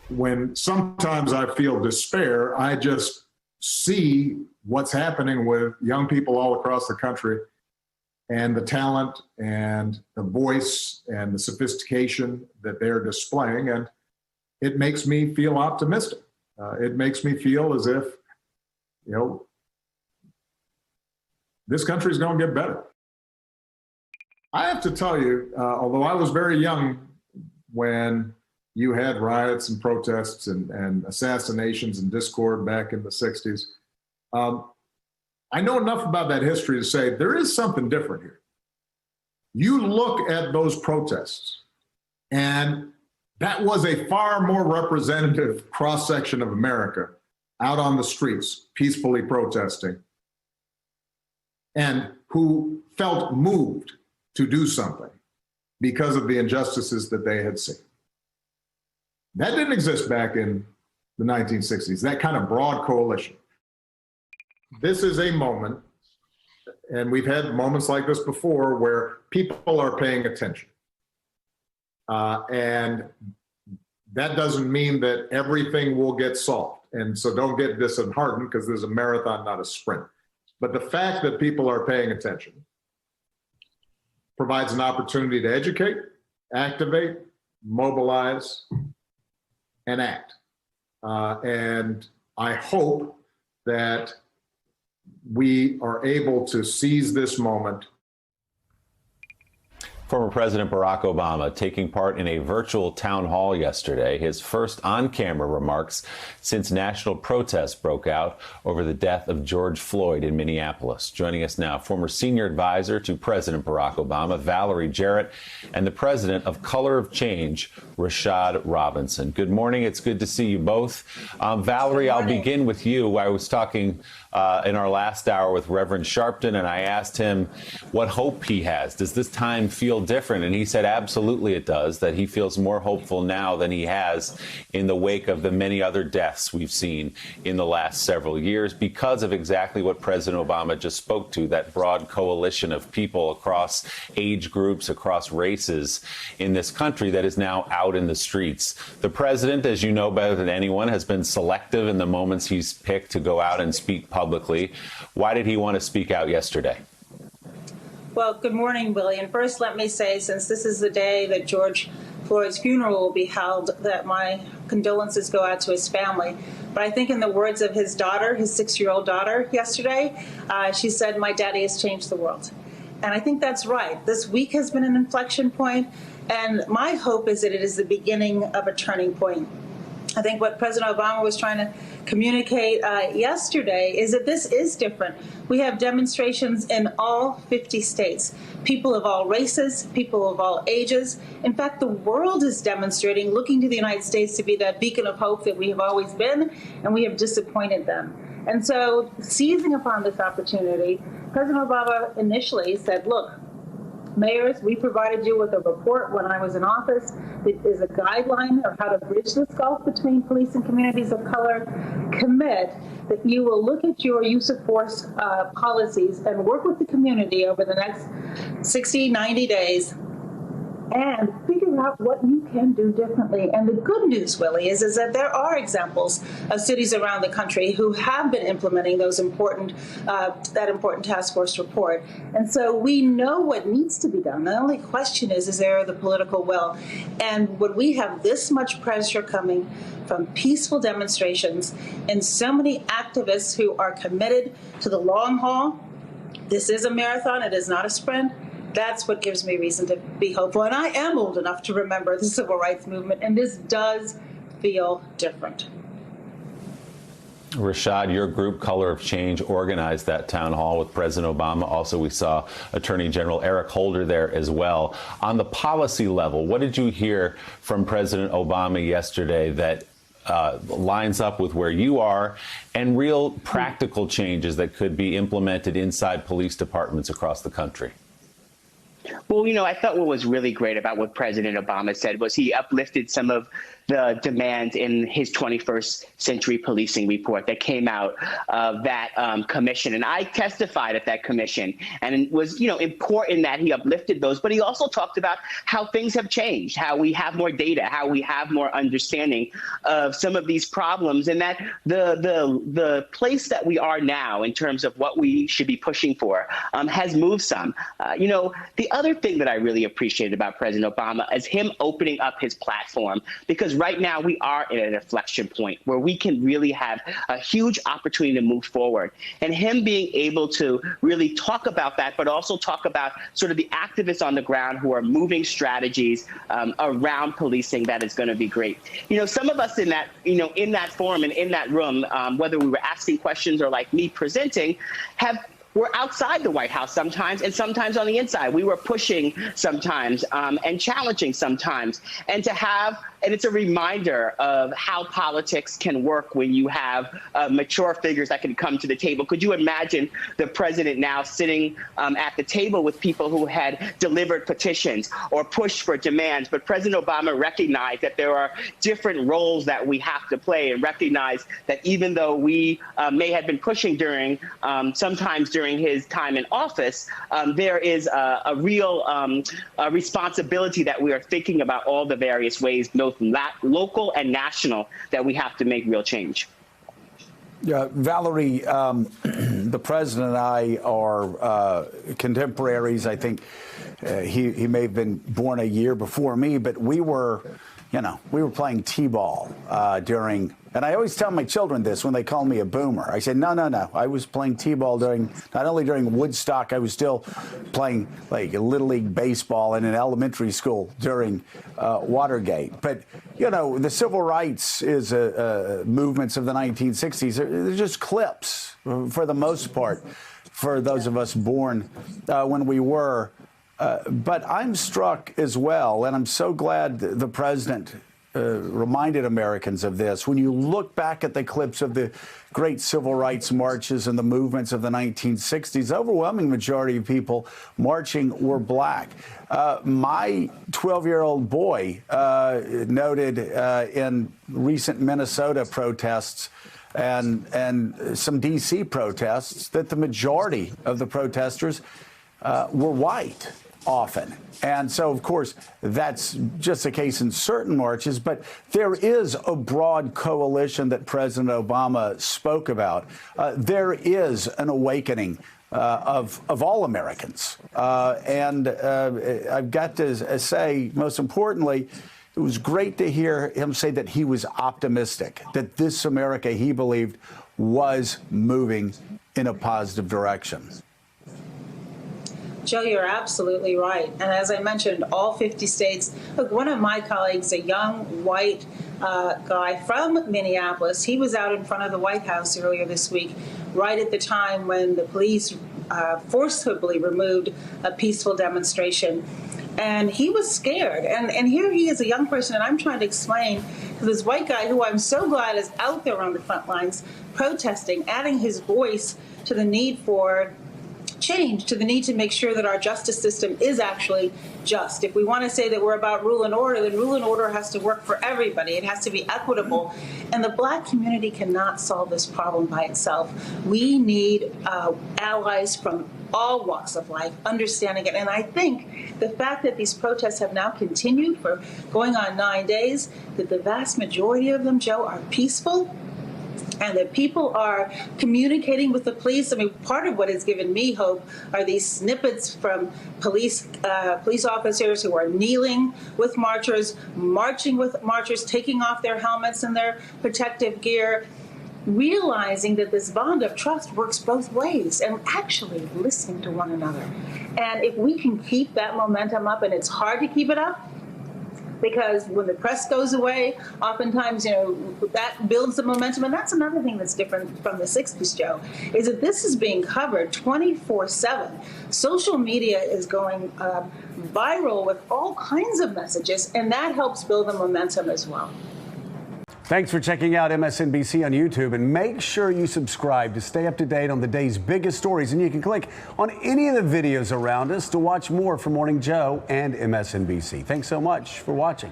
when sometimes I feel despair, I just see what's happening with young people all across the country and the talent and the voice and the sophistication that they're displaying. And it makes me feel optimistic. It makes me feel as if, this country is going to get better. I have to tell you, although I was very young when you had riots and protests and assassinations and discord back in the 60s, I know enough about that history to say there is something different here. You look at those protests, and that was a far more representative cross-section of America out on the streets, peacefully protesting, and who felt moved to do something because of the injustices that they had seen. That didn't exist back in the 1960s, that kind of broad coalition. This is a moment, and we've had moments like this before, where people are paying attention. And that doesn't mean that everything will get solved. And so don't get disheartened, because there's a marathon, not a sprint. But the fact that people are paying attention provides an opportunity to educate, activate, mobilize, and act. And I hope that we are able to seize this moment. Former President Barack Obama taking part in a virtual town hall yesterday, his first on-camera remarks since national protests broke out over the death of George Floyd in Minneapolis. Joining us now, former senior advisor to President Barack Obama, Valerie Jarrett, and the president of Color of Change, Rashad Robinson. Good morning. It's good to see you both. Valerie, I'll begin with you. I was talking in our last hour with Reverend Sharpton, and I asked him what hope he has. Does this time feel different? And he said absolutely it does, that he feels more hopeful now than he has in the wake of the many other deaths we've seen in the last several years, because of exactly what President Obama just spoke to, that broad coalition of people across age groups, across races in this country that is now out in the streets. The president, as you know better than anyone, has been selective in the moments he's picked to go out and speak publicly. Why did he want to speak out yesterday? Well, good morning, Willie. And first, let me say, since this is the day that George Floyd's funeral will be held, that my condolences go out to his family. But I think in the words of his daughter, his 6-year-old daughter yesterday, she said, "My daddy has changed the world." And I think that's right. This week has been an inflection point, and my hope is that it is the beginning of a turning point. I think what President Obama was trying to communicate yesterday is that this is different. We have demonstrations in all 50 states, people of all races, people of all ages. In fact, the world is demonstrating, looking to the United States to be that beacon of hope that we have always been, and we have disappointed them. And so, seizing upon this opportunity, President Obama initially said, look, mayors, we provided you with a report when I was in office. It is a guideline of how to bridge this gulf between police and communities of color. Commit that you will look at your use of force policies and work with the community over the next 60, 90 days and figure out what you can do differently. And the good news, Willie, is that there are examples of cities around the country who have been implementing those that important task force report. And so we know what needs to be done. The only question is there the political will? And when we have this much pressure coming from peaceful demonstrations and so many activists who are committed to the long haul, this is a marathon, it is not a sprint. That's what gives me reason to be hopeful. And I am old enough to remember the civil rights movement, and this does feel different. Rashad, your group, Color of Change, organized that town hall with President Obama. Also, we saw Attorney General Eric Holder there as well. On the policy level, what did you hear from President Obama yesterday that lines up with where you are, and real practical changes that could be implemented inside police departments across the country? Well, I thought what was really great about what President Obama said was he uplifted some of the demands in his 21st Century Policing report that came out of that commission. And I testified at that commission, and it was, important that he uplifted those, but he also talked about how things have changed, how we have more data, how we have more understanding of some of these problems, and that the place that we are now in terms of what we should be pushing for has moved some. The other thing that I really appreciated about President Obama is him opening up his platform, because right now we are at an inflection point where we can really have a huge opportunity to move forward. And him being able to really talk about that, but also talk about sort of the activists on the ground who are moving strategies around policing, that is going to be great. Some of us in that forum and in that room, whether we were asking questions or like me presenting, we're outside the White House sometimes, and sometimes on the inside. We were pushing sometimes and challenging sometimes. And it's a reminder of how politics can work when you have mature figures that can come to the table. Could you imagine the president now sitting at the table with people who had delivered petitions or pushed for demands? But President Obama recognized that there are different roles that we have to play, and recognized that even though we may have been pushing sometimes during his time in office, there is a real responsibility that we are thinking about all the various ways, both local and national, that we have to make real change. Yeah, Valerie, the president and I are contemporaries. I think he may have been born a year before me, but we were playing t-ball during. And I always tell my children this when they call me a boomer. I say, no. I was playing t-ball not only during Woodstock, I was still playing like Little League baseball in an elementary school during Watergate. But, the civil rights movements of the 1960s, they're just clips for the most part for those of us born when we were. But I'm struck as well, and I'm so glad the president reminded Americans of this. When you look back at the clips of the great civil rights marches and the movements of the 1960s, the overwhelming majority of people marching were black. My 12-year-old boy noted in recent Minnesota protests and some D.C. protests that the majority of the protesters were white. Often. And so, of course, that's just the case in certain marches, but there is a broad coalition that President Obama spoke about. There is an awakening of all Americans. And I've got to say, most importantly, it was great to hear him say that he was optimistic, that this America, he believed, was moving in a positive direction. Joe, you're absolutely right. And as I mentioned, all 50 states. Look, one of my colleagues, a young white guy from Minneapolis, he was out in front of the White House earlier this week, right at the time when the police forcibly removed a peaceful demonstration. And he was scared. And here he is, a young person, and I'm trying to explain to this white guy, who I'm so glad is out there on the front lines protesting, adding his voice to the need for change, to the need to make sure that our justice system is actually just. If we want to say that we're about rule and order, then rule and order has to work for everybody. It has to be equitable. And the black community cannot solve this problem by itself. We need allies from all walks of life understanding it. And I think the fact that these protests have now continued for going on 9 days, that the vast majority of them, Joe, are peaceful, and that people are communicating with the police. I mean, part of what has given me hope are these snippets from police officers who are kneeling with marchers, marching with marchers, taking off their helmets and their protective gear, realizing that this bond of trust works both ways, and actually listening to one another. And if we can keep that momentum up, and it's hard to keep it up, because when the press goes away, oftentimes, that builds the momentum. And that's another thing that's different from the 60s, Joe, is that this is being covered 24/7. Social media is going viral with all kinds of messages, and that helps build the momentum as well. Thanks for checking out MSNBC on YouTube, and make sure you subscribe to stay up to date on the day's biggest stories. And you can click on any of the videos around us to watch more from Morning Joe and MSNBC. Thanks so much for watching.